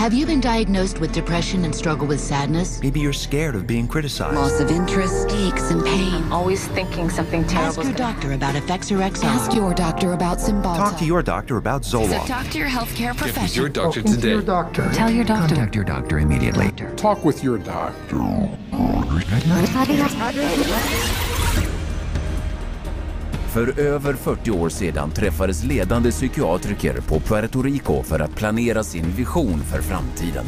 Have you been diagnosed with depression and struggle with sadness? Maybe you're scared of being criticized. Loss of interest, aches and pain. Always thinking something terrible. Ask your doctor about Effects or XR. Ask your doctor about Cymbalta. Talk to your doctor about Zoloft. So talk to your healthcare professional. Get with your doctor today. Your doctor. Tell your doctor. Contact your doctor immediately. Talk with your doctor. För över 40 år sedan träffades ledande psykiatriker på Puerto Rico för att planera sin vision för framtiden.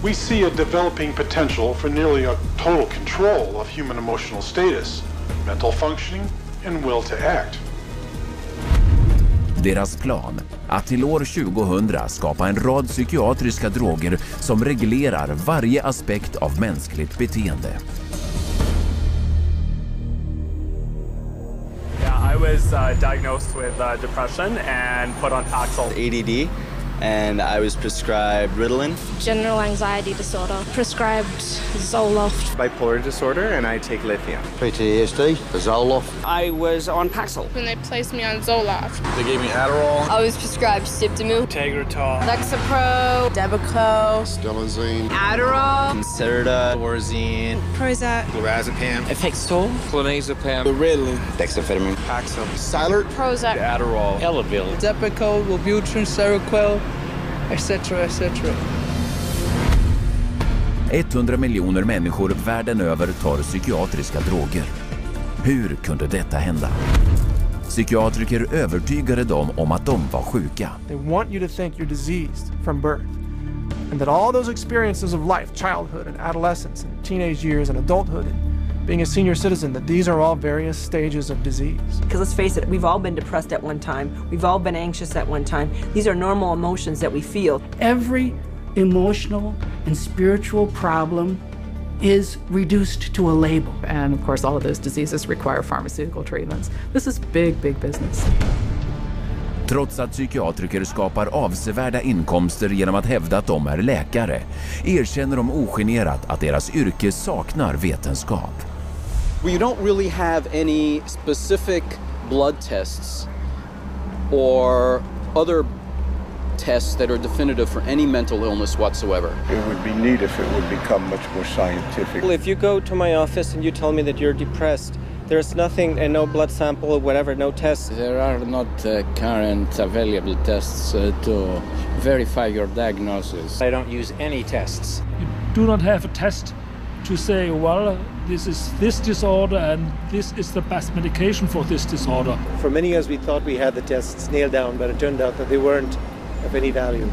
We see a developing potential for nearly a total control of human emotional status, mental functioning, and will to act. Deras plan, att till år 2000 skapa en rad psykiatriska droger som reglerar varje aspekt av mänskligt beteende. I was diagnosed with depression and put on Paxil. ADD, and I was prescribed Ritalin. General anxiety disorder, prescribed Zoloft. Bipolar disorder, and I take lithium. PTSD, Zoloft. I was on Paxil. When they placed me on Zoloft. They gave me Adderall. I was prescribed Sibtamil, Tegretol, Lexapro, Depakote, Stelazine, Adderall, Concerta, Thorazine, Prozac, Lorazepam, Effextol, Clonazepam, Ritalin, dexamphetamine, Paxil, Cylert, Prozac, Adderall, Elavil, Depakote, Wellbutrin, Seroquel, etc. etc. 100 miljoner människor världen över tar psykiatriska droger. Hur kunde detta hända? Psykiatriker övertygade dem om att de var sjuka. They want you to think you're diseased from birth. And that all those experiences of life, childhood and adolescence and teenage years and adulthood and being a senior citizen, that these are all various stages of disease. Because let's face it, we've all been depressed at one time. We've all been anxious at one time. These are normal emotions that we feel. Every emotional and spiritual problem is reduced to a label. And of course, all of those diseases require pharmaceutical treatments. This is big, big business. Trots att psykiatriker skapar avsevärda inkomster genom att hävda att de är läkare, erkänner de ogenerat att deras yrke saknar vetenskap. Well, you don't really have any specific blood tests or other tests that are definitive for any mental illness whatsoever. It would be neat if it would become much more scientific. Well, if you go to my office and you tell me that you're depressed, there's nothing, and no blood sample or whatever, no tests. There are not current available tests to verify your diagnosis. I don't use any tests. You do not have a test to say, well, this is this disorder and this is the best medication for this disorder. For many years we thought we had the tests nailed down, but it turned out that they weren't of any value.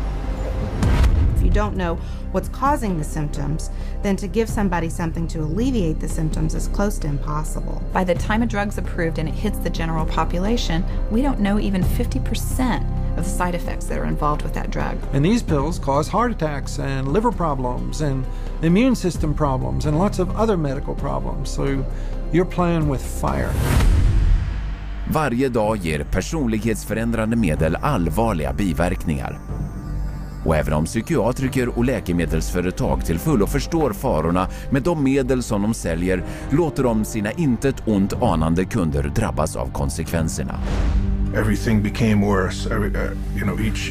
If you don't know what's causing the symptoms, then to give somebody something to alleviate the symptoms is close to impossible. By the time a drug's approved and it hits the general population, we don't know even 50% of the side effects that are involved with that drug. And these pills cause heart attacks and liver problems and immune system problems and lots of other medical problems. So you're playing with fire. Varje dag ger personlighetsförändrande medel allvarliga biverkningar. Och även om psykiatriker och läkemedelsföretag till fullo förstår farorna med de medel som de säljer, låter de sina intet ont anande kunder drabbas av konsekvenserna. Everything became worse.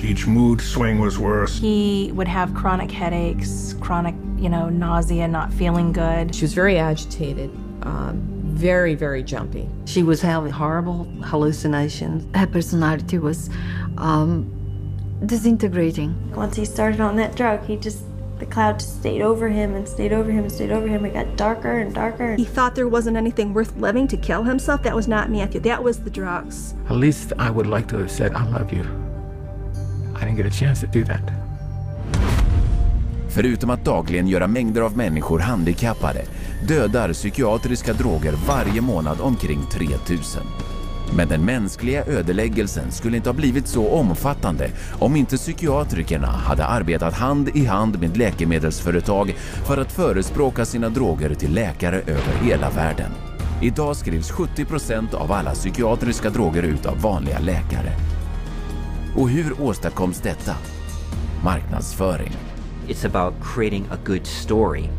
Each mood swing was worse. He would have chronic headaches, chronic, nausea, not feeling good. She was very agitated, very, very jumpy. She was having horrible hallucinations. Her personality was disintegrating. Once he started on that drug, the cloud just stayed over him and stayed over him and stayed over him. It got darker and darker. He thought there wasn't anything worth living to kill himself. That was not Matthew. That was the drugs. At least I would like to have said, I love you. I didn't get a chance to do that. Förutom att dagligen göra mängder av människor handikappade, dödar psykiatriska droger varje månad omkring 3000. Men den mänskliga ödeläggelsen skulle inte ha blivit så omfattande om inte psykiatrikerna hade arbetat hand i hand med läkemedelsföretag för att förespråka sina droger till läkare över hela världen. Idag skrivs 70% av alla psykiatriska droger ut av vanliga läkare. Och hur åstadkoms detta? Marknadsföring. It's about creating a good story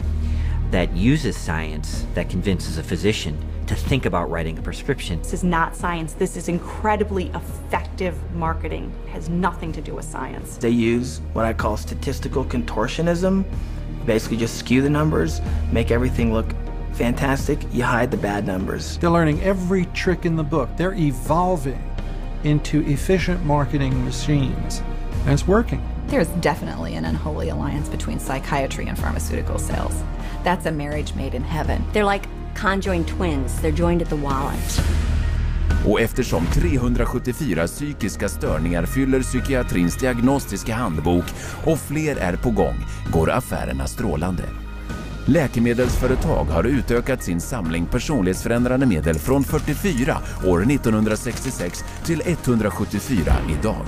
that uses science, that convinces a physician to think about writing a prescription. This is not science. This is incredibly effective marketing. It has nothing to do with science. They use what I call statistical contortionism. Basically just skew the numbers, make everything look fantastic, you hide the bad numbers. They're learning every trick in the book. They're evolving into efficient marketing machines, and it's working. There's definitely an unholy alliance between psychiatry and pharmaceutical sales. That's a marriage made in heaven. They're like conjoined twins. They're joined at the wallet. Och eftersom 374 psykiska störningar fyller psykiatrins diagnostiska handbok och fler är på gång, går affärerna strålande. Läkemedelsföretag har utökat sin samling personlighetsförändrande medel från 44 år 1966 till 174 idag.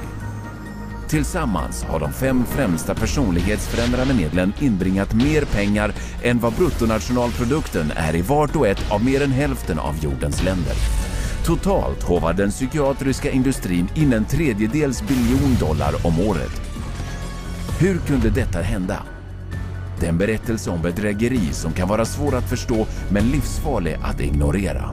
Tillsammans har de 5 främsta personlighetsförändrande medlen inbringat mer pengar än vad bruttonationalprodukten är i vart och ett av mer än hälften av jordens länder. Totalt hovar den psykiatriska industrin in $1/3 biljon om året. Hur kunde detta hända? Det är en berättelse om bedrägeri som kan vara svår att förstå men livsfarlig att ignorera.